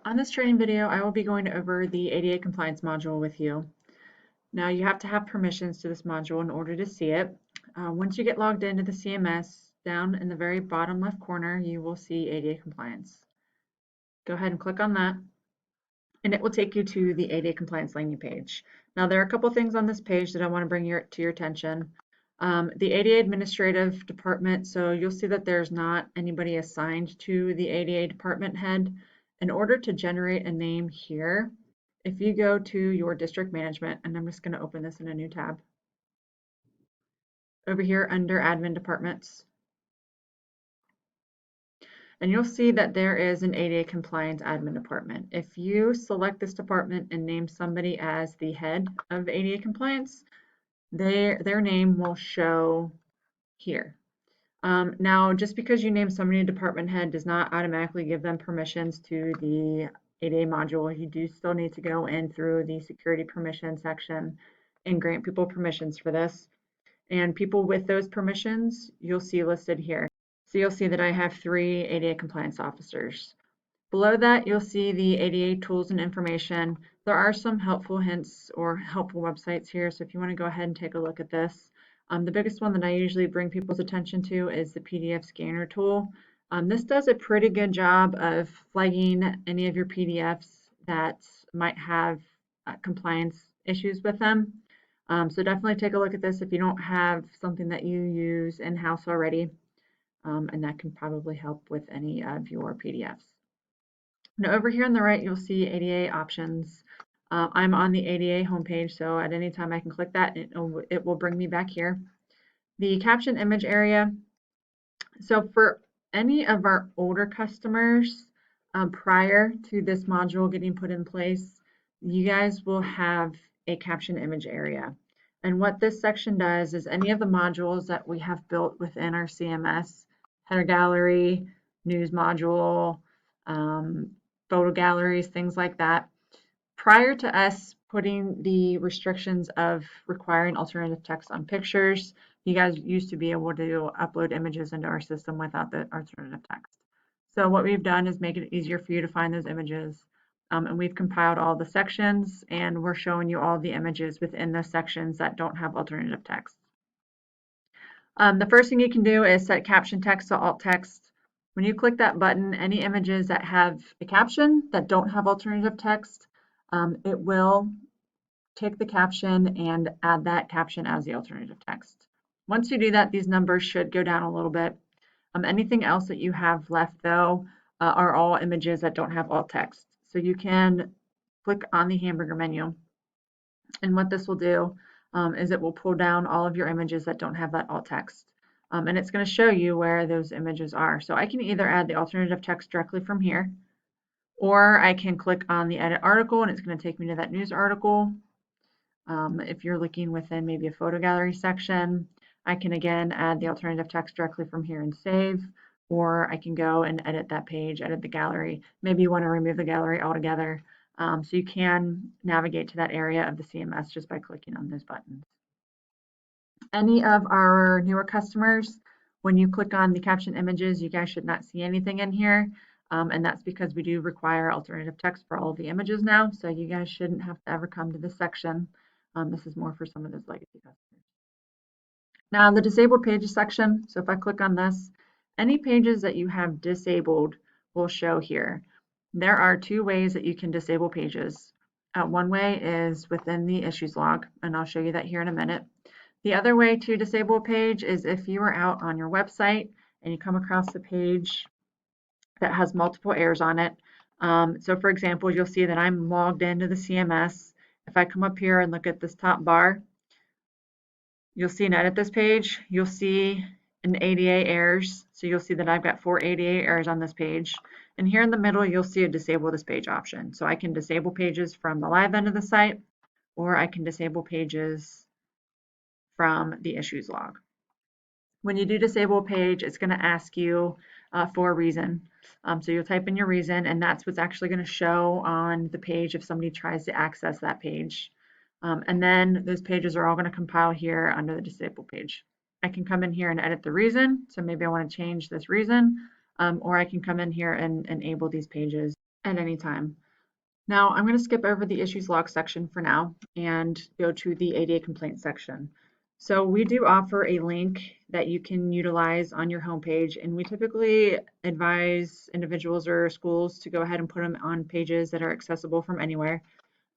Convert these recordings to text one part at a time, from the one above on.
On this training video, I will be going over the ADA compliance module with you. Now you have to have permissions to this module in order to see it. Once you get logged into the CMS, down in the very bottom left corner, you will see ADA compliance. Go ahead and click on that, and it will take you to the ADA compliance landing page. Now there are a couple things on this page that I want to bring to your attention. The ADA administrative department, so you'll see that there's not anybody assigned to the ADA department head. In order to generate a name here, if you go to your district management, and I'm just going to open this in a new tab, over here under admin departments, and you'll see that there is an ADA compliance admin department. If you select this department and name somebody as the head of ADA compliance, their name will show here. Now, just because you name somebody a department head does not automatically give them permissions to the ADA module. You do still need to go in through the security permission section and grant people permissions for this. And people with those permissions, you'll see listed here. So you'll see that I have 3 ADA compliance officers. Below that, you'll see the ADA tools and information. There are some helpful hints or helpful websites here, so if you want to go ahead and take a look at this. The biggest one that I usually bring people's attention to is the PDF scanner tool. This does a pretty good job of flagging any of your PDFs that might have compliance issues with them. So definitely take a look at this if you don't have something that you use in-house already, and that can probably help with any of your PDFs. Now over here on the right, you'll see ADA options. I'm on the ADA homepage, so at any time I can click that, it will bring me back here. The caption image area. So for any of our older customers, prior to this module getting put in place, you guys will have a caption image area. And what this section does is any of the modules that we have built within our CMS, header gallery, news module, photo galleries, things like that. Prior to us putting the restrictions of requiring alternative text on pictures, you guys used to be able to upload images into our system without the alternative text. So what we've done is make it easier for you to find those images. And we've compiled all the sections, and we're showing you all the images within the sections that don't have alternative text. The first thing you can do is set caption text to alt text. When you click that button, any images that have a caption that don't have alternative text, it will take the caption and add that caption as the alternative text. Once you do that, these numbers should go down a little bit. Anything else that you have left, though, are all images that don't have alt text. So you can click on the hamburger menu, and what this will do is it will pull down all of your images that don't have that alt text. And it's going to show you where those images are. So I can either add the alternative text directly from here, or I can click on the edit article and it's going to take me to that news article. If you're looking within maybe a photo gallery section, I can again add the alternative text directly from here and save, or I can go and edit that page, edit the gallery. Maybe you want to remove the gallery altogether. So you can navigate to that area of the CMS just by clicking on those buttons. Any of our newer customers, when you click on the caption images, you guys should not see anything in here. And that's because we do require alternative text for all of the images now. So you guys shouldn't have to ever come to this section. This is more for some of those legacy customers. Now the disabled pages section. So if I click on this, any pages that you have disabled will show here. There are 2 ways that you can disable pages. One way is within the issues log, and I'll show you that here in a minute. The other way to disable a page is if you are out on your website and you come across a page that has multiple errors on it. So for example, you'll see that I'm logged into the CMS. If I come up here and look at this top bar, you'll see and edit this page, you'll see an ADA errors. So you'll see that I've got 4 ADA errors on this page. And here in the middle, you'll see a disable this page option. So I can disable pages from the live end of the site, or I can disable pages from the issues log. When you do disable a page, it's going to ask you for a reason. So you'll type in your reason, and that's what's actually going to show on the page if somebody tries to access that page. And then those pages are all going to compile here under the disable page. I can come in here and edit the reason. So maybe I want to change this reason, or I can come in here and enable these pages at any time. Now, I'm going to skip over the issues log section for now and go to the ADA complaint section. So we do offer a link that you can utilize on your homepage, and we typically advise individuals or schools to go ahead and put them on pages that are accessible from anywhere.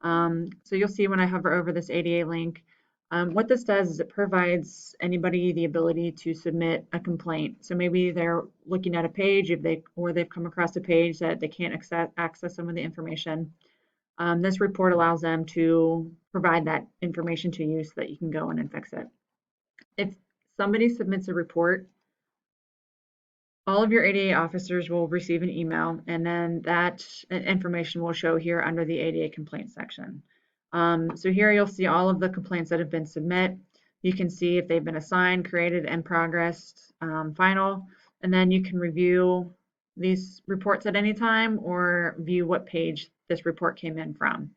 So you'll see when I hover over this ADA link, what this does is it provides anybody the ability to submit a complaint. So maybe they're looking at a page or they've come across a page that they can't access some of the information. This report allows them to provide that information to you so that you can go in and fix it. If somebody submits a report, all of your ADA officers will receive an email, and then that information will show here under the ADA complaint section. So here you'll see all of the complaints that have been submitted. You can see if they've been assigned, created, and progressed, final, and then you can review these reports at any time or view what page this report came in from.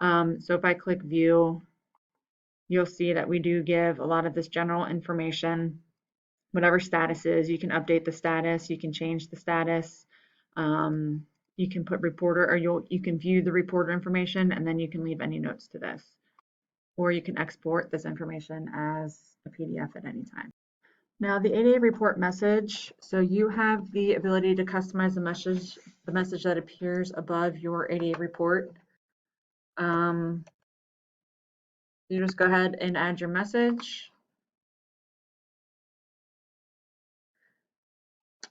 So if I click view, you'll see that we do give a lot of this general information. Whatever status is, you can update the status, you can change the status, you can put reporter, or you can view the reporter information, and then you can leave any notes to this. Or you can export this information as a PDF at any time. Now the ADA report message, so you have the ability to customize the message that appears above your ADA report. You just go ahead and add your message.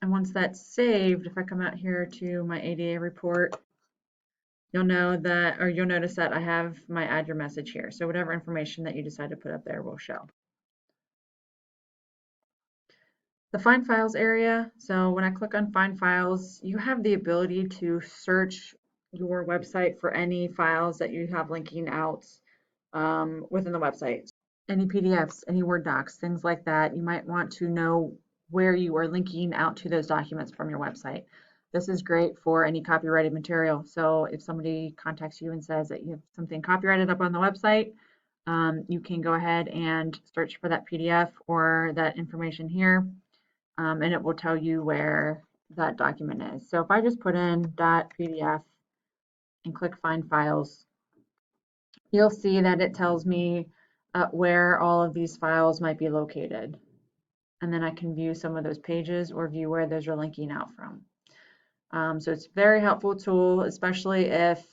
And once that's saved, if I come out here to my ADA report, you'll notice that I have my add your message here. So whatever information that you decide to put up there will show. The Find Files area. So when I click on Find Files, you have the ability to search your website for any files that you have linking out within the website. Any PDFs, any Word docs, things like that. You might want to know where you are linking out to those documents from your website. This is great for any copyrighted material. So if somebody contacts you and says that you have something copyrighted up on the website, you can go ahead and search for that PDF or that information here, and it will tell you where that document is. So if I just put in .pdf and click Find Files, you'll see that it tells me where all of these files might be located. And then I can view some of those pages or view where those are linking out from. So it's a very helpful tool, especially if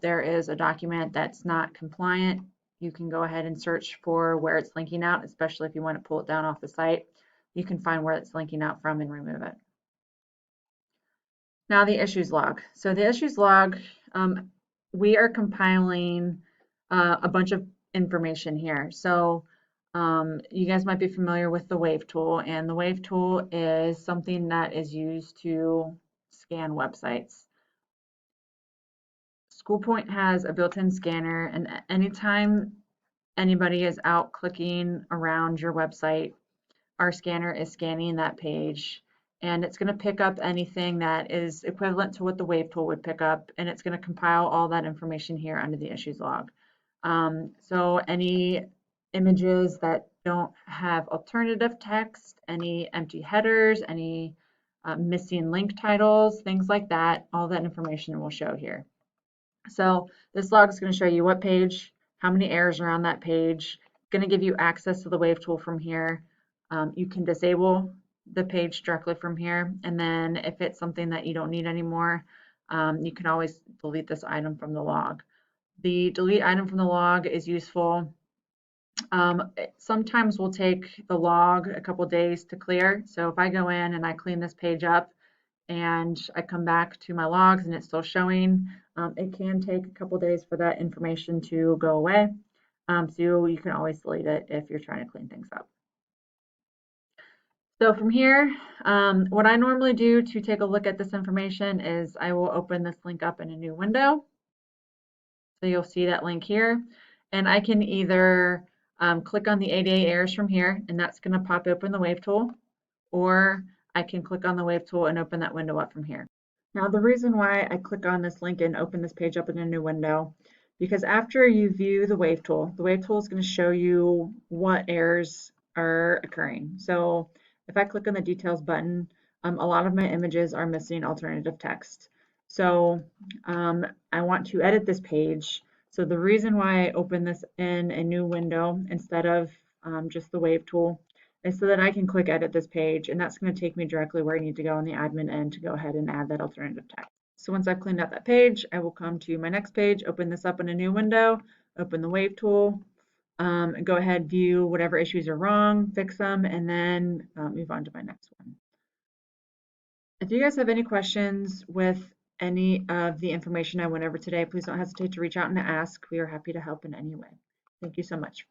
there is a document that's not compliant. You can go ahead and search for where it's linking out, especially if you want to pull it down off the site. You can find where it's linking out from and remove it. Now the issues log. So the issues log, we are compiling a bunch of information here. So you guys might be familiar with the Wave tool, and the Wave tool is something that is used to scan websites. SchoolPointe has a built-in scanner, and anytime anybody is out clicking around your website, our scanner is scanning that page, and it's going to pick up anything that is equivalent to what the Wave tool would pick up, and it's going to compile all that information here under the issues log. So any images that don't have alternative text, any empty headers, any missing link titles, things like that, all that information will show here. So this log is going to show you what page, how many errors are on that page, going to give you access to the Wave tool from here. You can disable the page directly from here, and then if it's something that you don't need anymore, you can always delete this item from the log. The delete item from the log is useful. Sometimes will take the log a couple days to clear. So if I go in and I clean this page up and I come back to my logs and it's still showing, it can take a couple days for that information to go away. So you can always delete it if you're trying to clean things up. So from here, what I normally do to take a look at this information is I will open this link up in a new window. So you'll see that link here, and I can either click on the ADA errors from here, and that's going to pop open the Wave tool, or I can click on the Wave tool and open that window up from here. Now the reason why I click on this link and open this page up in a new window, because after you view the Wave tool is going to show you what errors are occurring. So if I click on the details button, a lot of my images are missing alternative text. So I want to edit this page. So the reason why I open this in a new window instead of just the wave tool is so that I can click edit this page, and that's going to take me directly where I need to go on the admin end to go ahead and add that alternative text. So once I've cleaned out that page, I will come to my next page, open this up in a new window, open the wave tool, go ahead, view whatever issues are wrong, fix them, and then move on to my next one. If you guys have any questions with any of the information I went over today, please don't hesitate to reach out and ask. We are happy to help in any way. Thank you so much.